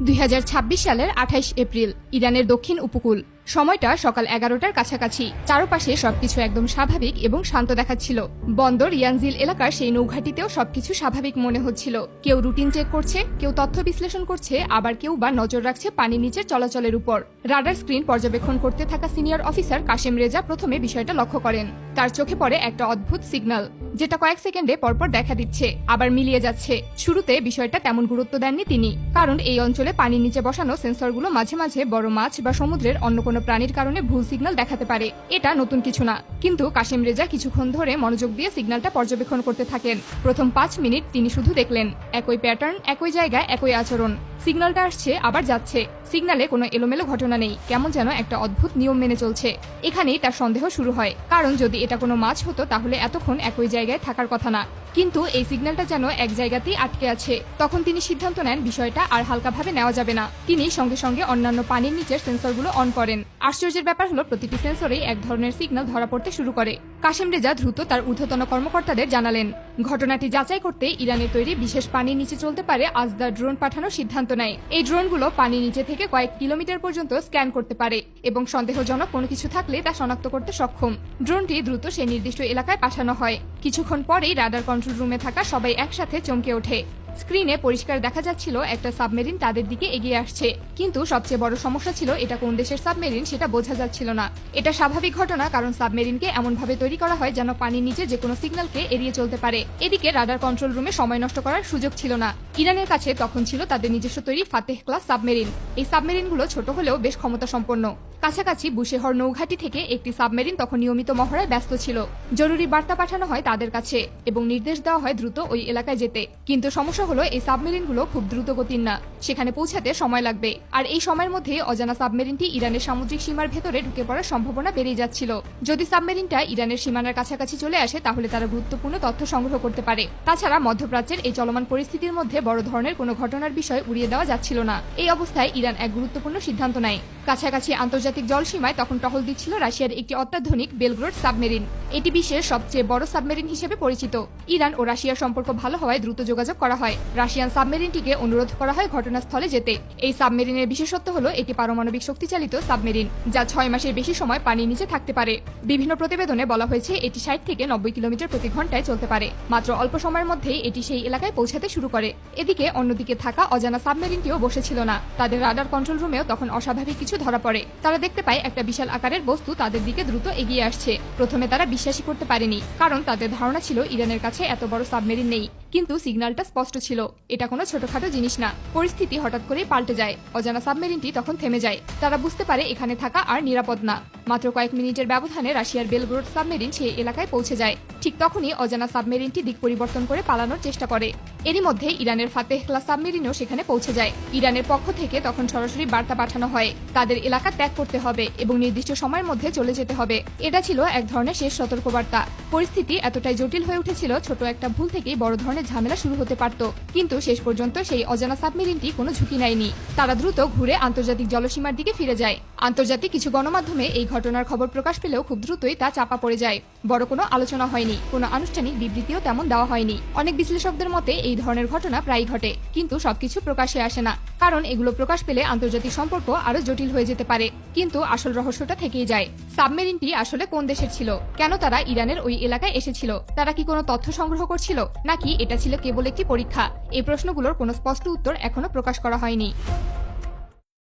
2026 সালের 28 এপ্রিল ইরানের দক্ষিণ উপকূল। সময়টা সকাল 11টার কাছাকাছি। চারপাশে সবকিছু একদম স্বাভাবিক এবং শান্ত দেখাচ্ছিল। বন্দর ইয়ানজিল এলাকার সেই নৌঘাটিতেও সবকিছু স্বাভাবিক মনে হচ্ছিল। কেউ রুটিন চেক করছে, কেউ তথ্য বিশ্লেষণ করছে, আবার কেউ বা নজর রাখছে পানির নিচের চলাচলের উপর। রাডার স্ক্রিন পর্যবেক্ষণ করতে থাকা সিনিয়র অফিসার কাশেম রেজা প্রথমে বিষয়টা লক্ষ্য করেন। তার চোখে পড়ে একটা অদ্ভুত সিগন্যাল, যেটা কয়েক সেকেন্ডে পরপর দেখা দিচ্ছে, আবার মিলিয়ে যাচ্ছে। শুরুতে বিষয়টা তেমন গুরুত্ব দেননি তিনি, কারণ এই অঞ্চলে পানির নিচে বসানো সেন্সরগুলো মাঝে মাঝে বড় মাছ বা সমুদ্রের অন্য কোনো প্রাণীর কারণে ভুল সিগন্যাল দেখাতে পারে। এটা নতুন কিছু না। কিন্তু কাশেম রেজা কিছুক্ষণ ধরে মনোযোগ দিয়ে সিগন্যালটা পর্যবেক্ষণ করতে থাকেন। প্রথম 5 মিনিট তিনি শুধু দেখলেন একই প্যাটার্ন, একই জায়গায়, একই আচরণ। সিগন্যালটা আসছে আবার যাচ্ছে। সিগন্যালে কোনো এলোমেলো ঘটনা নেই, কেমন যেন একটা অদ্ভুত নিয়ম মেনে চলছে। এখানেই তার সন্দেহ শুরু হয়, কারণ যদি এটা কোনো মাছ হতো তাহলে এতক্ষণ একই জায়গায় থাকার কথা না। কিন্তু এই সিগন্যালটা যেন এক জায়গাতেই আটকে আছে। তখন তিনি সিদ্ধান্ত নেন বিষয়টা আর হালকাভাবে নেওয়া যাবে না। তিনি সঙ্গে সঙ্গে অন্যান্য পানির নিচের সেন্সরগুলো অন করেন। আশ্চর্যের ব্যাপার হলো প্রতিটি সেন্সরেই এক ধরনের সিগন্যাল ধরা পড়তে শুরু করে। কাশেম রেজা দ্রুত তার ঊর্ধ্বতন কর্মকর্তাদের জানালেন। ঘটনাটি যাচাই করতে ইরানের তৈরি বিশেষ পানির নিচে চলতে পারে আজদা ড্রোন পাঠানোর সিদ্ধান্ত নেয়। এই ড্রোনগুলো পানির নিচে থেকে কয়েক কিলোমিটার পর্যন্ত স্ক্যান করতে পারে এবং সন্দেহজনক কোনো কিছু থাকলে তা শনাক্ত করতে সক্ষম। ড্রোনটি দ্রুত সেই নির্দিষ্ট এলাকায় পাঠানো হয়। কিছুক্ষণ পরেই রাডার কন্ট্রোল রুমে থাকা সবাই একসাথে চমকে ওঠে। স্ক্রিনে পরিষ্কার দেখা যাচ্ছিল একটা সাবমেরিন তাদের দিকে এগিয়ে আসছে, কিন্তু সবচেয়ে বড় সমস্যা ছিল এটা কোন দেশের সাবমেরিন সেটা বোঝা যাচ্ছিল না। এটা স্বাভাবিক ঘটনা, কারণ সাবমেরিনকে এমনভাবে তৈরি করা হয় যেন পানির নিচে যে কোনো সিগন্যালকে এড়িয়ে চলতে পারে। এদিকে রাডার কন্ট্রোল রুমে সময় নষ্ট করার সুযোগ ছিল না। ইরানের কাছে তখন ছিল তাদের নিজস্ব তৈরি ফাতেহ ক্লাস সাবমেরিন। এই সাবমেরিনগুলো ছোট হলেও বেশ ক্ষমতা সম্পন্ন। কাছাকাছি বুশেহর নৌঘাটি থেকে একটি সাবমেরিন তখন নিয়মিত মহড়ায় ব্যস্ত ছিল। জরুরি বার্তা পাঠানো হয় তাদের কাছে এবং নির্দেশ দেওয়া হয় দ্রুত ওই এলাকায় যেতে। কিন্তু সমস্যা হলো এই সাবমেরিনগুলো খুব দ্রুত গতির না, সেখানে পৌঁছাতে সময় লাগবে। আর এই সময়ের মধ্যে অজানা সাবমেরিনটি ইরানের সামুদ্রিক সীমার ভেতরে ঢুকে পড়ার সম্ভাবনা বেড়ে যাচ্ছিল। যদি সাবমেরিনটা ইরানের সীমানার কাছাকাছি চলে আসে তাহলে তারা গুরুত্বপূর্ণ তথ্য সংগ্রহ করতে পারে। তাছাড়া মধ্যপ্রাচ্যের এই চলমান পরিস্থিতির মধ্যে বড় ধরনের কোনো ঘটনার বিষয় উড়িয়ে দেওয়া যাচ্ছিল না। এই অবস্থায় ইরান এক গুরুত্বপূর্ণ সিদ্ধান্ত নেয়। কাছাকাছি আন্তর্জাতিক জলসীমায় তখন টহল দিচ্ছিল রাশিয়ার একটি অত্যাধুনিক বেলগ্রোড সাবমেরিন। এটি বিশ্বের সবচেয়ে বড় সাবমেরিন হিসেবে পরিচিত। ইরান ও রাশিয়ার সম্পর্ক ভালো হওয়ায় দ্রুত যোগাযোগ করা হয়। রাশিয়ান সাবমেরিনটিকে অনুরোধ করা হয় ঘটনাস্থলে যেতে। এই সাবমেরিনের বিশেষত্ব হলো এটি পারমাণবিক শক্তিচালিত সাবমেরিন, যা 6 মাসের বেশি সময় পানির নিচে থাকতে পারে। বিভিন্ন প্রতিবেদনে বলা হয়েছে এটি 60 থেকে 90 কিলোমিটার প্রতি ঘন্টায় চলতে পারে। মাত্র অল্প সময়ের মধ্যেই এটি সেই এলাকায় পৌঁছাতে শুরু করে। এদিকে অন্যদিকে থাকা অজানা সাবমেরিনটিও বসেছিল না। তাদের রাডার কন্ট্রোল রুমেও তখন অস্বাভাবিক কিছু ধরা পড়ে। তারা দেখতে পায় একটা বিশাল আকারের বস্তু তাদের দিকে দ্রুত এগিয়ে আসছে। প্রথমে তারা বিশ্বাসই করতে পারেনি, কারণ তাদের ধারণা ছিল ইরানের কাছে এত বড় সাবমেরিন নেই। কিন্তু সিগন্যালটা স্পষ্ট ছিল, এটা কোনো ছোটখাটো জিনিস না। পরিস্থিতি হঠাৎ করেই পাল্টে যায়। অজানা সাবমেরিনটি তখন থেমে যায়। তারা বুঝতে পারে এখানে থাকা আর নিরাপদ না। মাত্র কয়েক মিনিটের ব্যবধানে রাশিয়ার বেলগ্রোড সাবমেরিন সেই এলাকায় পৌঁছে যায়। ঠিক তখনই অজানা সাবমেরিনটি দিক পরিবর্তন করে পালানোর চেষ্টা করে। এরই মধ্যে ইরানের ফাতেহ ক্লাস সাবমেরিনও সেখানে পৌঁছে যায়। ইরানের পক্ষ থেকে তখন সরাসরি বার্তা পাঠানো হয় তাদের এলাকা ত্যাগ করতে হবে এবং নির্দিষ্ট সময়ের মধ্যে চলে যেতে হবে। এটা ছিল এক ধরনের শেষ সতর্কবার্তা। পরিস্থিতি এতটাই জটিল হয়ে উঠেছিল, ছোট একটা ভুল থেকেই বড় ধরনের ঝামেলা শুরু হতে পারত। কিন্তু শেষ পর্যন্ত সেই অজানা সাবমেরিনটি কোনো ঝুঁকি নেয়নি। তারা দ্রুত ঘুরে আন্তর্জাতিক জলসীমার দিকে ফিরে যায়। আন্তর্জাতিক কিছু গণমাধ্যমে এই ঘটনার খবর প্রকাশ পেলেও খুব দ্রুতই তা চাপা পড়ে যায়। বড় কোনো আলোচনা হয়নি, কোনো আনুষ্ঠানিক বিবৃতিও তেমন দেওয়া হয়নি। অনেক বিশ্লেষকদের মতে এই ধরনের ঘটনা প্রায়ই ঘটে, কিন্তু সবকিছু প্রকাশ্যে আসে না, কারণ এগুলো প্রকাশ পেলে আন্তর্জাতিক সম্পর্ক আরো জটিল হয়ে যেতে পারে। কিন্তু আসল রহস্যটা থেকেই যায়। সাবমেরিনটি আসলে কোন দেশের ছিল? কেন তারা ইরানের ওই এলাকায় এসেছিল? তারা কি কোনো তথ্য সংগ্রহ করছিল, নাকি এটা ছিল কেবল একটি পরীক্ষা? এই প্রশ্নগুলোর কোনো স্পষ্ট উত্তর এখনো প্রকাশ করা হয়নি।